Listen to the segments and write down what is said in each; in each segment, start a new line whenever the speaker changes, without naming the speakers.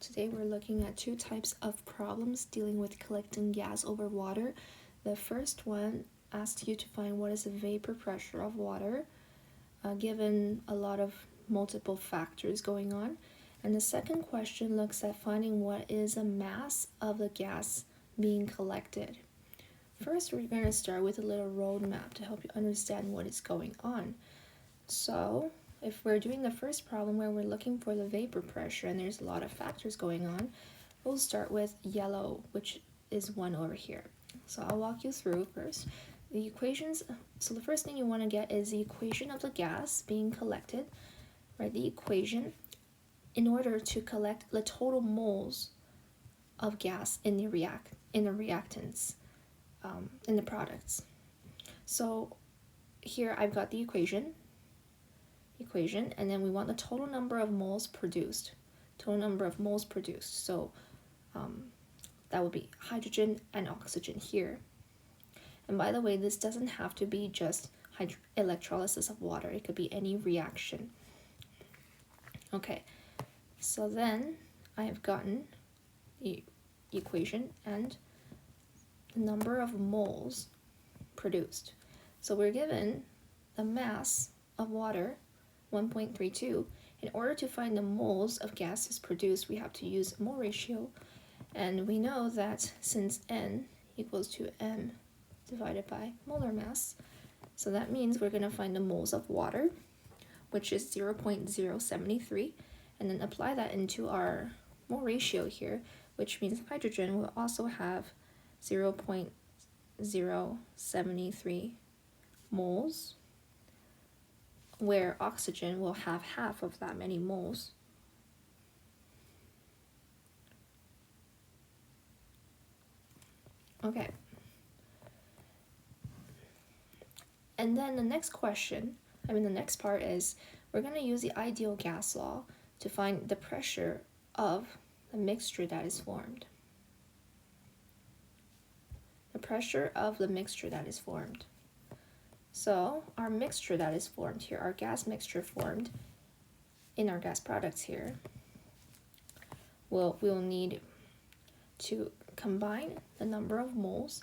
Today we're looking at two types of problems dealing with collecting gas over water. The first one asks you to find what is the vapor pressure of water, given a lot of multiple factors going on. And the second question looks at finding what is the mass of the gas being collected. First, we're going to start with a little roadmap to help you understand what is going on. So, if we're doing the first problem where we're looking for the vapor pressure and there's a lot of factors going on, we'll start with yellow, which is 1 over here. So I'll walk you through first. The equations, so the first thing you want to get is the equation of the gas being collected, right? The equation in order to collect the total moles of gas in the reactants, in the products. So here I've got the equation, and then we want the total number of moles produced. So that would be hydrogen and oxygen here. And by the way, this doesn't have to be just electrolysis of water. It could be any reaction. Okay, so then I have gotten the equation and the number of moles produced. So we're given the mass of water, 1.32. In order to find the moles of gases produced, we have to use mole ratio. And we know that since N equals to M divided by molar mass, so that means we're going to find the moles of water, which is 0.073, and then apply that into our mole ratio here, which means hydrogen will also have 0.073 moles, where oxygen will have half of that many moles. Okay. And then the next part is we're going to use the ideal gas law to find the pressure of the mixture that is formed. So our mixture that is formed here, our gas mixture formed in our gas products here, we'll need to combine the number of moles.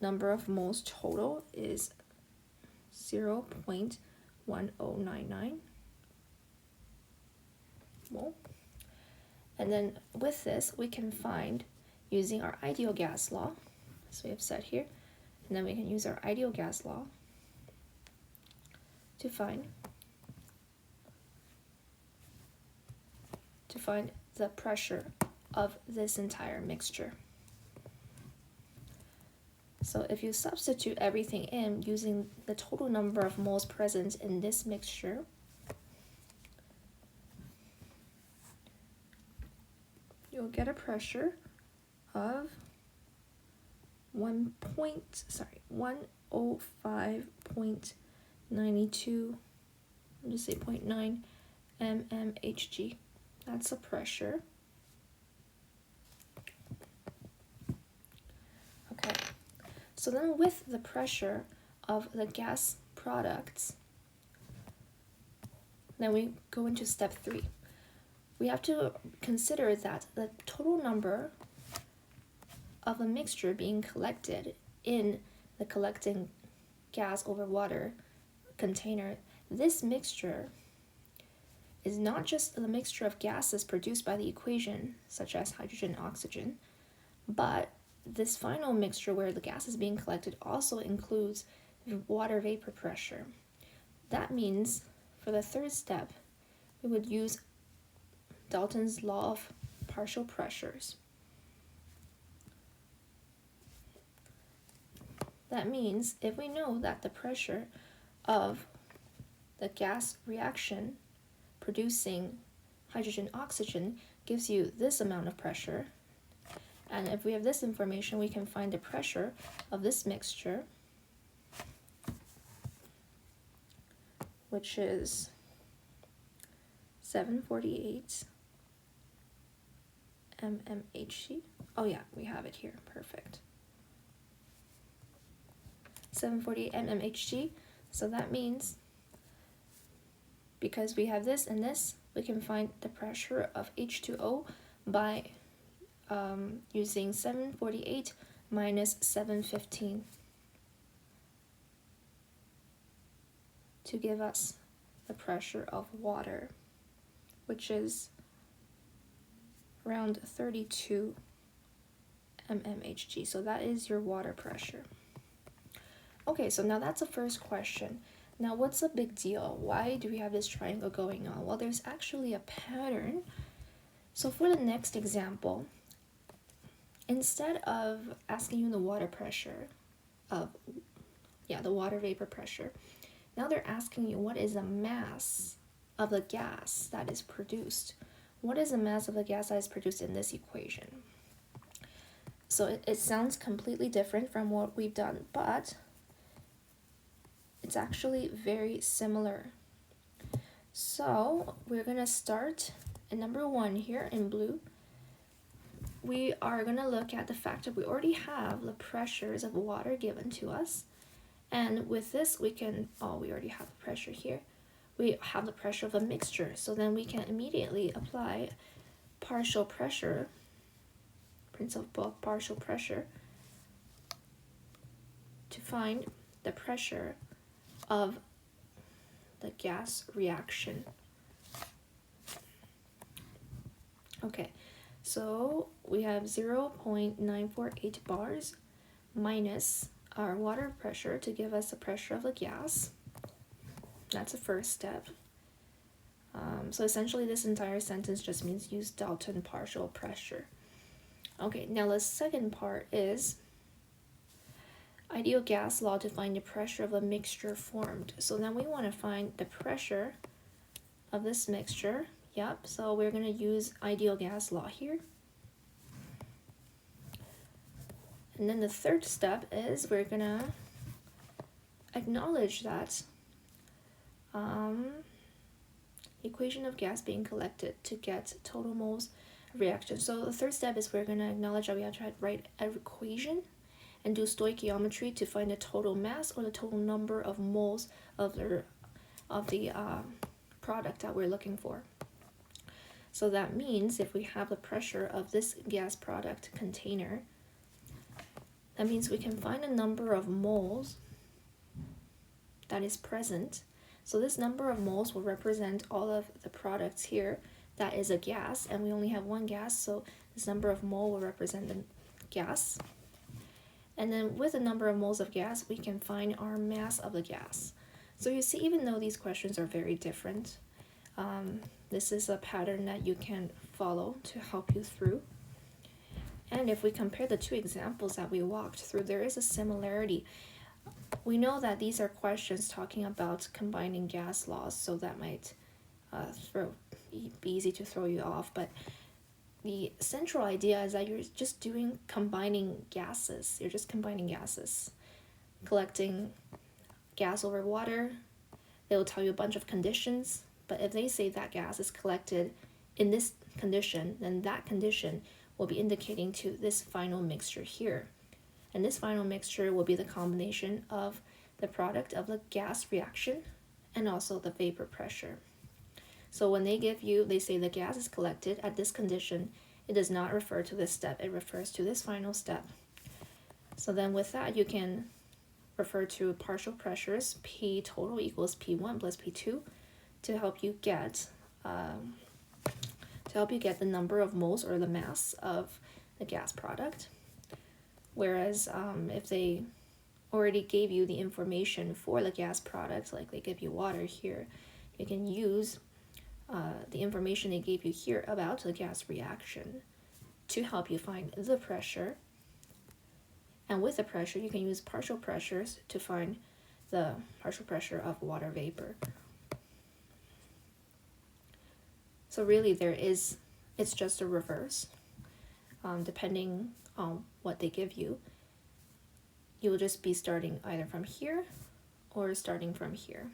Number of moles total is 0.1099 mole. And then with this, we can find, using our ideal gas law, as we have said here, and then we can use our ideal gas law to find the pressure of this entire mixture. So if you substitute everything in using the total number of moles present in this mixture, you'll get a pressure of 105.92, I'll just say 0.9 mmHg. That's the pressure. Okay, so then with the pressure of the gas products, then we go into step 3. We have to consider that the total number of a mixture being collected in the collecting gas over water container, this mixture is not just the mixture of gases produced by the equation, such as hydrogen and oxygen, but this final mixture where the gas is being collected also includes water vapor pressure. That means for the third step, we would use Dalton's law of partial pressures. That means if we know that the pressure of the gas reaction producing hydrogen oxygen gives you this amount of pressure, and if we have this information, we can find the pressure of this mixture, which is 748 mmHg. Oh yeah, we have it here, perfect. 748 mmHg, so that means because we have this and this, we can find the pressure of H2O by using 748 minus 715 to give us the pressure of water, which is around 32 mmHg. So that is your water pressure. Okay, so now that's the first question. Now what's the big deal? Why do we have this triangle going on? Well, there's actually a pattern. So for the next example, instead of asking you the water pressure of, the water vapor pressure, now they're asking you what is the mass of the gas that is produced. What is the mass of the gas that is produced in this equation? So it sounds completely different from what we've done, but it's actually very similar. So we're gonna start at number 1 here in blue. We are gonna look at the fact that we already have the pressures of water given to us. And with this, we can, we already have the pressure here. We have the pressure of a mixture. So then we can immediately apply partial pressure, principle of partial pressure, to find the pressure of the gas reaction. Okay, so we have 0.948 bars minus our water pressure to give us the pressure of the gas. That's the first step. So essentially this entire sentence just means use Dalton partial pressure. Okay, now the second part is ideal gas law to find the pressure of a mixture formed. So then we want to find the pressure of this mixture. Yep, so we're going to use ideal gas law here. And then the third step is we're going to acknowledge that equation of gas being collected to get total moles of reaction. So the third step is we're going to acknowledge that we have to write an equation and do stoichiometry to find the total mass or the total number of moles of the product that we're looking for. So that means if we have the pressure of this gas product container, that means we can find a number of moles that is present. So this number of moles will represent all of the products here. That is a gas, and we only have one gas, so this number of mole will represent the gas. And then with the number of moles of gas, we can find our mass of the gas. So you see, even though these questions are very different, this is a pattern that you can follow to help you through. And if we compare the two examples that we walked through, there is a similarity. We know that these are questions talking about combining gas laws, so that might be easy to throw you off, but the central idea is that you're just combining gases. You're just combining gases, collecting gas over water. They will tell you a bunch of conditions, but if they say that gas is collected in this condition, then that condition will be indicating to this final mixture here. And this final mixture will be the combination of the product of the gas reaction and also the vapor pressure. So when they say the gas is collected at this condition, it does not refer to this step, it refers to this final step. So then with that, you can refer to partial pressures, P total equals P1 plus P2, to help you get the number of moles or the mass of the gas product. Whereas if they already gave you the information for the gas product, like they give you water here, you can use the information they gave you here about the gas reaction to help you find the pressure. And with the pressure, you can use partial pressures to find the partial pressure of water vapor. So really it's just a reverse. Depending on what they give you, you will just be starting either from here or starting from here.